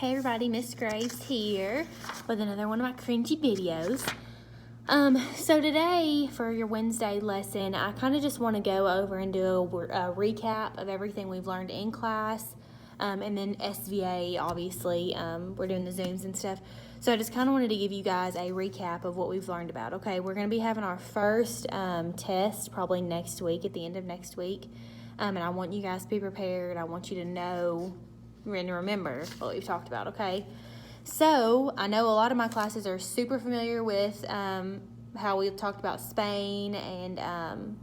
Hey everybody, Miss Graves here with another one of my cringy videos. So today for your Wednesday lesson, I kind of just want to go over and do a recap of everything we've learned in class, and then SVA, obviously. We're doing the Zooms and stuff. So I just kind of wanted to give you guys a recap of what we've learned about. Okay, we're going to be having our first test probably next week, at the end of next week. And I want you guys to be prepared. I want you to know and remember what we've talked about, okay? So, I know a lot of my classes are super familiar with how we've talked about Spain and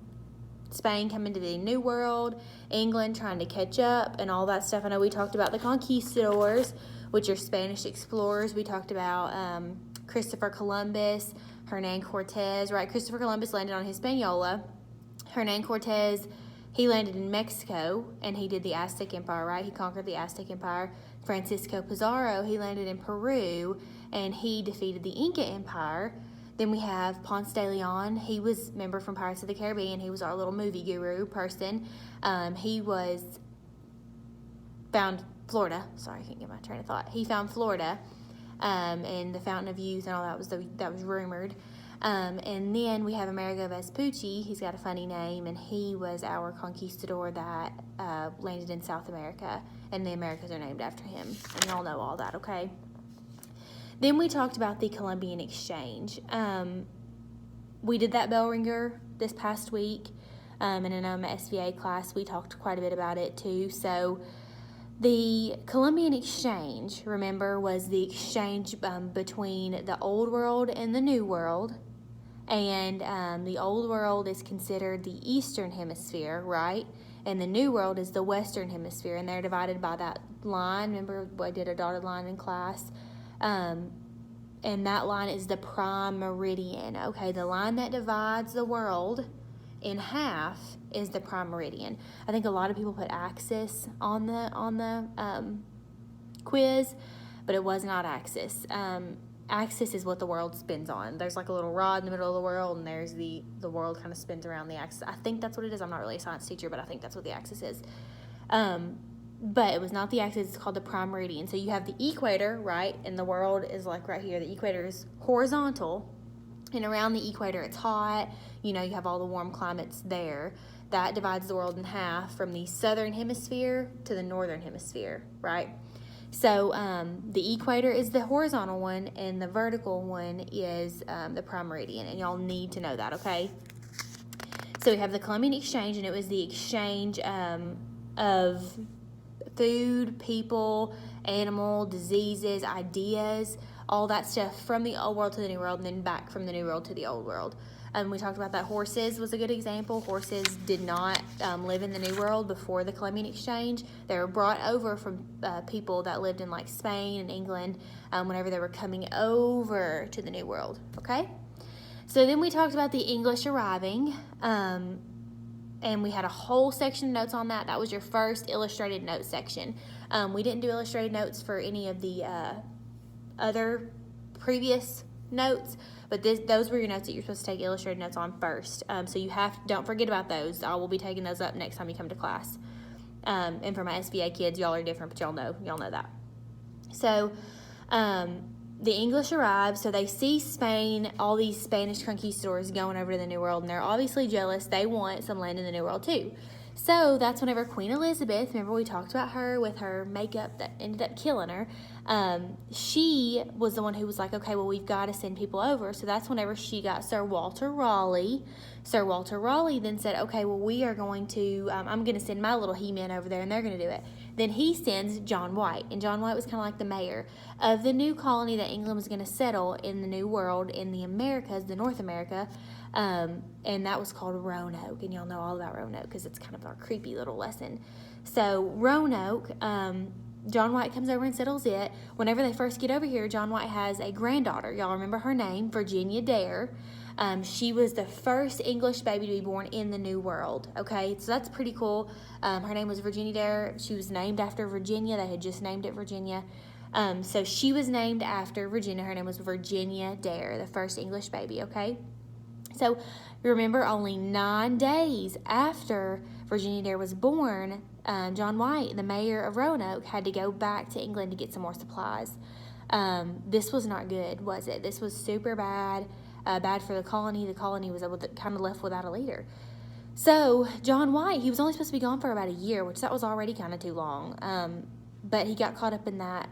Spain coming to the New World, England trying to catch up, and all that stuff. I know we talked about the conquistadors, which are Spanish explorers. We talked about Christopher Columbus, Hernan Cortez, right? Christopher Columbus landed on Hispaniola. Hernan Cortez, he landed in Mexico, and he did the Aztec Empire, right? He conquered the Aztec Empire. Francisco Pizarro, he landed in Peru, and he defeated the Inca Empire. Then we have Ponce de Leon. He was a member from Pirates of the Caribbean. He was our little movie guru person. He found Florida. Sorry, I can't get my train of thought. He found Florida, and the Fountain of Youth and all that was rumored. And then we have Amerigo Vespucci. He's got a funny name, and he was our conquistador that landed in South America, and the Americas are named after him. And y'all know all that, okay? Then we talked about the Columbian Exchange. We did that bell ringer this past week, and in my SVA class, we talked quite a bit about it too. So the Columbian Exchange, remember, was the exchange between the Old World and the New World. And the Old World is considered the Eastern Hemisphere, right? And the New World is the Western Hemisphere, and they're divided by that line. Remember, I did a dotted line in class? And that line is the prime meridian, okay? The line that divides the world in half is the prime meridian. I think a lot of people put axis on the quiz, but it was not axis. Axis is what the world spins on. There's like a little rod in the middle of the world, and there's the world kind of spins around the axis. I think that's what it is. I'm not really a science teacher, but I think that's what the axis is. But it was not the axis. It's called the prime meridian. So you have the equator, right? And the world is like right here. The equator is horizontal, and around the equator it's hot. You know, you have all the warm climates there. That divides the world in half from the southern hemisphere to the northern hemisphere, right? So the equator is the horizontal one, and the vertical one is the prime meridian, and y'all need to know that, okay? So we have the Columbian Exchange, and it was the exchange of food, people, animal, diseases, ideas, all that stuff from the Old World to the New World, and then back from the New World to the Old World. We talked about that. Horses was a good example. Horses did not live in the New World before the Columbian Exchange. They were brought over from people that lived in like Spain and England whenever they were coming over to the New World, okay? So then we talked about the English arriving, and we had a whole section of notes on that. That was your first illustrated notes section. We didn't do illustrated notes for any of the other previous notes, but those were your notes that you're supposed to take illustrated notes on first. So don't forget about those. I will be taking those up next time you come to class. And for my SVA kids, y'all are different, but y'all know that. So the English arrive, so they see Spain, all these Spanish conquistadors going over to the New World, and they're obviously jealous. They want some land in the New World too. So that's whenever Queen Elizabeth, remember we talked about her with her makeup that ended up killing her, she was the one who was like, okay, well, we've got to send people over. So that's whenever she got Sir Walter Raleigh. Sir Walter Raleigh then said, okay, well, we are going to, I'm going to send my little he-men over there, and they're going to do it. Then he sends John White, and John White was kind of like the mayor of the new colony that England was going to settle in the New World, in the Americas, the North America, and that was called Roanoke, and y'all know all about Roanoke because it's kind of our creepy little lesson. So Roanoke, John White comes over and settles it. Whenever they first get over here, John White has a granddaughter. Y'all remember her name, Virginia Dare. She was the first English baby to be born in the New World, okay? So that's pretty cool. Her name was Virginia Dare. She was named after Virginia. They had just named it Virginia. So she was named after Virginia. Her name was Virginia Dare, the first English baby, okay? So remember, only 9 days after Virginia Dare was born, John White, the mayor of Roanoke, had to go back to England to get some more supplies. This was not good, was it? This was super bad, bad for the colony. The colony was kind of left without a leader. So John White, he was only supposed to be gone for about a year, which that was already kind of too long. But he got caught up in that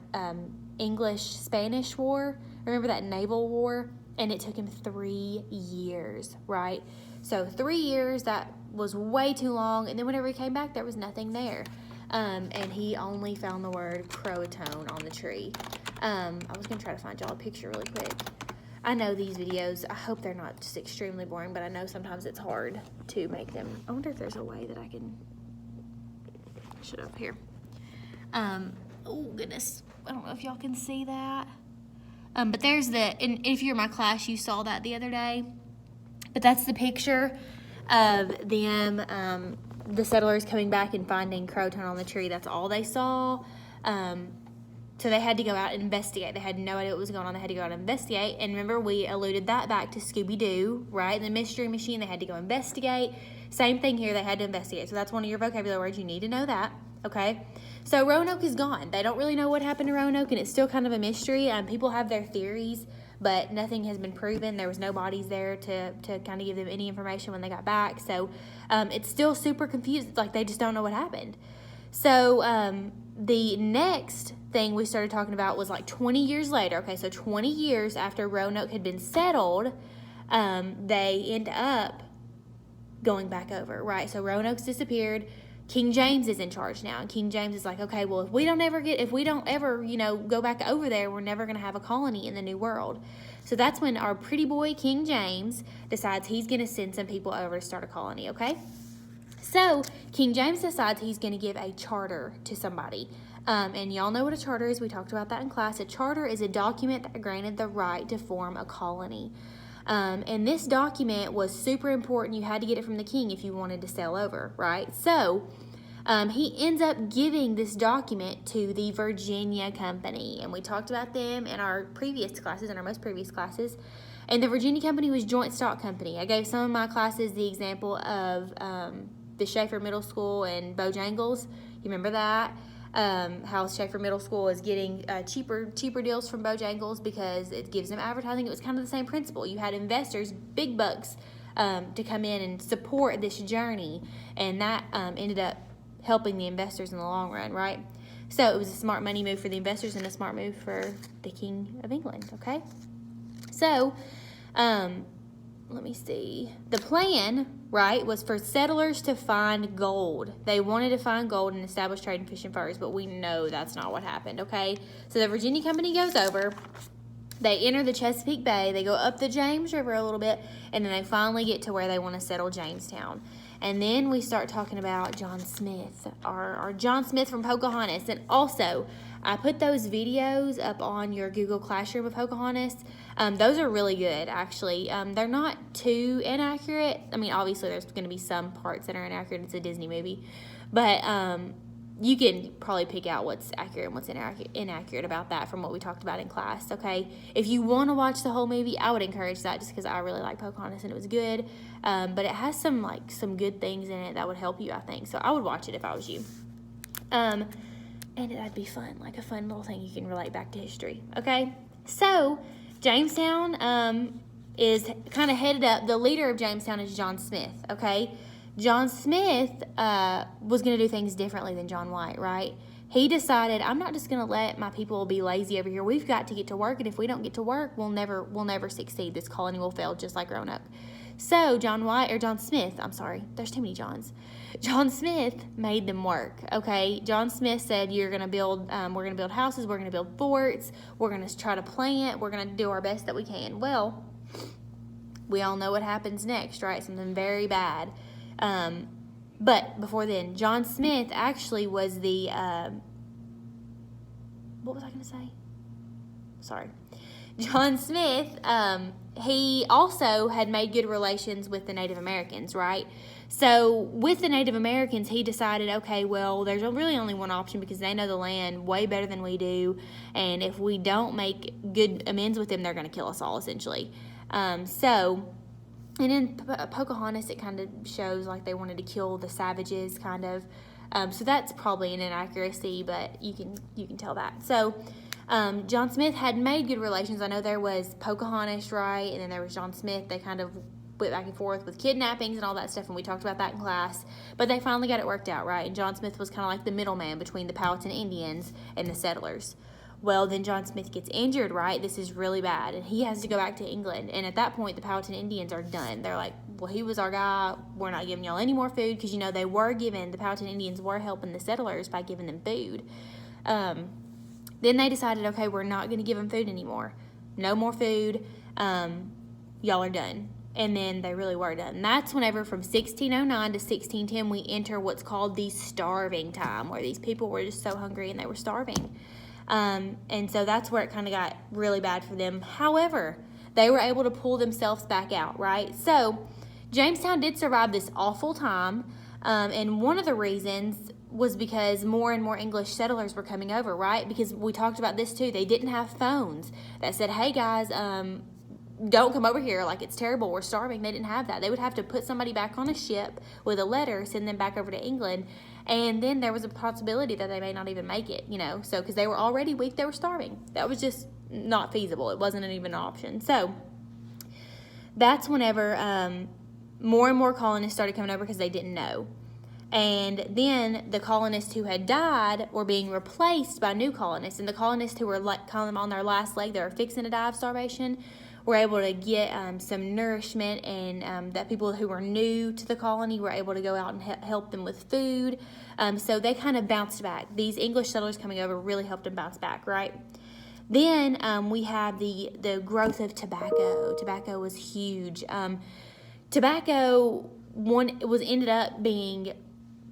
English-Spanish war. Remember that naval war? And it took him 3 years, right? So 3 years, that was way too long. And then whenever he came back, there was nothing there. And he only found the word Croatoan on the tree. I was going to try to find y'all a picture really quick. I know these videos, I hope they're not just extremely boring, but I know sometimes it's hard to make them. I wonder if there's a way that I can shut up here. Oh goodness, I don't know if y'all can see that. But there's and if you're in my class, you saw that the other day. But that's the picture of them, the settlers coming back and finding Croatoan on the tree. That's all they saw. So they had to go out and investigate. They had no idea what was going on. They had to go out and investigate. And remember, we alluded that back to Scooby-Doo, right? The Mystery Machine, they had to go investigate. Same thing here, they had to investigate. So that's one of your vocabulary words. You need to know that, okay? So Roanoke is gone. They don't really know what happened to Roanoke, and it's still kind of a mystery. People have their theories, but nothing has been proven. There was no bodies there to kind of give them any information when they got back. So it's still super confused. Like, they just don't know what happened. So the next thing we started talking about was like 20 years later. Okay, so 20 years after Roanoke had been settled, they end up going back over, right? So Roanoke's disappeared. King James is in charge now, and King James is like, okay, well, if we don't ever, go back over there, we're never going to have a colony in the New World. So that's when our pretty boy King James decides he's going to send some people over to start a colony, okay? So King James decides he's going to give a charter to somebody. And y'all know what a charter is. We talked about that in class. A charter is a document that granted the right to form a colony. And this document was super important. You had to get it from the king if you wanted to sail over, right? So he ends up giving this document to the Virginia Company. And we talked about them in our previous classes, in our most previous classes. And the Virginia Company was Joint Stock Company. I gave some of my classes the example of the Schaefer Middle School and Bojangles. You remember that? How Schaefer Middle School is getting cheaper deals from Bojangles because it gives them advertising. It was kind of the same principle. You had investors, big bucks, to come in and support this journey, and that ended up helping the investors in the long run, right? So it was a smart money move for the investors and a smart move for the King of England, okay? So, let me see. The plan, right, was for settlers to find gold. They wanted to find gold and establish trade in fish and furs, but we know that's not what happened, okay? So the Virginia Company goes over. They enter the Chesapeake Bay. They go up the James River a little bit, and then they finally get to where they want to settle Jamestown. And then we start talking about John Smith, our John Smith from Pocahontas. And also, I put those videos up on your Google Classroom of Pocahontas. Those are really good, actually. They're not too inaccurate. I mean, obviously, there's going to be some parts that are inaccurate. It's a Disney movie. But you can probably pick out what's accurate and what's inaccurate about that from what we talked about in class, okay? If you want to watch the whole movie, I would encourage that just because I really like Pocahontas and it was good. But it has some good things in it that would help you, I think. So I would watch it if I was you. And that'd be fun, like a fun little thing you can relate back to history, okay? So Jamestown is kind of headed up. The leader of Jamestown is John Smith, okay? John Smith was going to do things differently than John White, right? He decided, I'm not just going to let my people be lazy over here. We've got to get to work, and if we don't get to work, we'll never succeed. This colony will fail just like Roanoke. So John Smith, there's too many Johns. John Smith made them work, okay? John Smith said, we're going to build houses, we're going to build forts, we're going to try to plant, we're going to do our best that we can. Well, we all know what happens next, right? Something very bad. But before then, John Smith actually was the, what was I going to say? Sorry. John Smith, he also had made good relations with the Native Americans, right? So with the Native Americans, he decided, okay, well, there's really only one option because they know the land way better than we do. And if we don't make good amends with them, they're going to kill us all, essentially. And in Pocahontas, it kind of shows like they wanted to kill the savages, kind of. So that's probably an inaccuracy, but you can tell that. So John Smith had made good relations. I know there was Pocahontas, right, and then there was John Smith. They kind of went back and forth with kidnappings and all that stuff, and we talked about that in class. But they finally got it worked out, right? And John Smith was kind of like the middleman between the Powhatan Indians and the settlers. Well, then John Smith gets injured, right? This is really bad, and he has to go back to England. And at that point, the Powhatan Indians are done. They're like, well, he was our guy. We're not giving y'all any more food, because, you know, the Powhatan Indians were helping the settlers by giving them food. Then they decided, okay, we're not going to give them food anymore. No more food. Y'all are done. And then they really were done. And that's whenever from 1609 to 1610 we enter what's called the starving time, where these people were just so hungry and they were starving. And so that's where it kind of got really bad for them. However, they were able to pull themselves back out, right? So Jamestown did survive this awful time. And one of the reasons was because more and more English settlers were coming over, right? Because we talked about this too. They didn't have phones that said, hey guys, don't come over here, like it's terrible, we're starving. They didn't have that. They would have to put somebody back on a ship with a letter, send them back over to England, and then there was a possibility that they may not even make it, you know, so because they were already weak, they were starving. That was just not feasible. It wasn't even an option. So that's whenever more and more colonists started coming over, because they didn't know. And then the colonists who had died were being replaced by new colonists, and the colonists who were like kind of on their last leg, they were fixing to die of starvation, were able to get some nourishment, and that people who were new to the colony were able to go out and help them with food. So they kind of bounced back. These English settlers coming over really helped them bounce back, right? Then we have the growth of tobacco. Tobacco was huge. Tobacco ended up being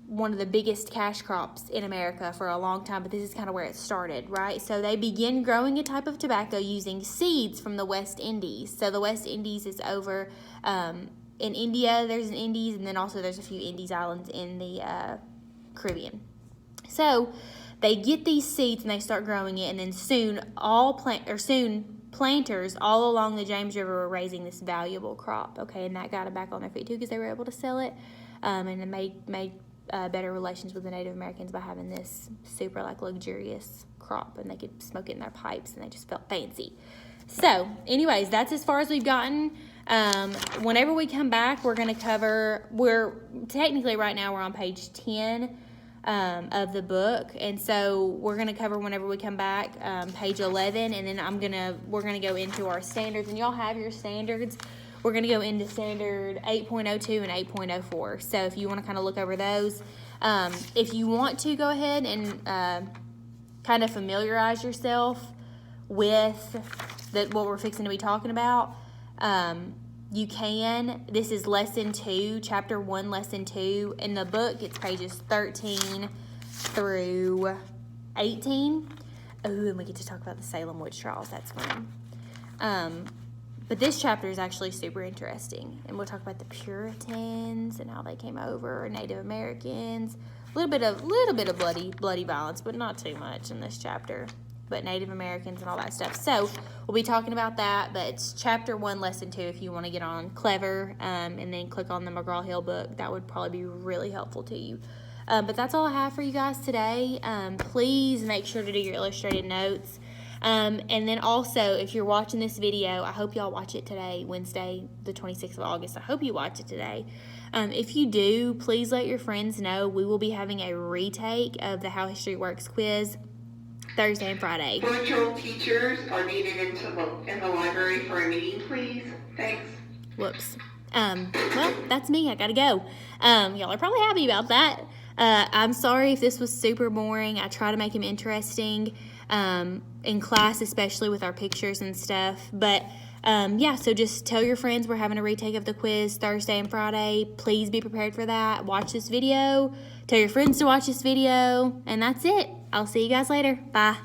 one of the biggest cash crops in America for a long time, but this is kind of where it started, right? So they begin growing a type of tobacco using seeds from the West Indies. So the West Indies is over in India, there's an Indies, and then also there's a few Indies islands in the Caribbean. So they get these seeds and they start growing it, and then soon planters all along the James River were raising this valuable crop, okay, and that got them back on their feet too, because they were able to sell it, and it made better relations with the Native Americans by having this super like luxurious crop, and they could smoke it in their pipes and they just felt fancy. So anyways, that's as far as we've gotten. Whenever we come back, we're going to cover, right now we're on page 10 of the book, and so we're going to cover, whenever we come back, page 11, and then we're going to go into our standards, and y'all have your standards. We're going to go into standard 8.02 and 8.04. So if you want to kind of look over those, if you want to go ahead and kind of familiarize yourself with what we're fixing to be talking about, you can. This is lesson 2, chapter 1, lesson 2. In the book, it's pages 13 through 18. Oh, and we get to talk about the Salem witch trials. That's fun. But this chapter is actually super interesting, and we'll talk about the Puritans and how they came over, Native Americans, a little bit of bloody violence, but not too much in this chapter. But Native Americans and all that stuff. So we'll be talking about that. But it's chapter 1, lesson 2. If you want to get on Clever, and then click on the McGraw-Hill book, that would probably be really helpful to you. But that's all I have for you guys today. Please make sure to do your illustrated notes. And then also, if you're watching this video, I hope y'all watch it today, Wednesday, the 26th of August. I hope you watch it today. If you do, please let your friends know. We will be having a retake of the How History Works quiz Thursday and Friday. Virtual teachers are needed in the library for a meeting, please. Thanks. Whoops. Well, that's me. I gotta go. Y'all are probably happy about that. I'm sorry if this was super boring. I try to make them interesting. In class, especially with our pictures and stuff. But so just tell your friends we're having a retake of the quiz Thursday and Friday. Please be prepared for that. Watch this video. Tell your friends to watch this video. And that's it. I'll see you guys later. Bye.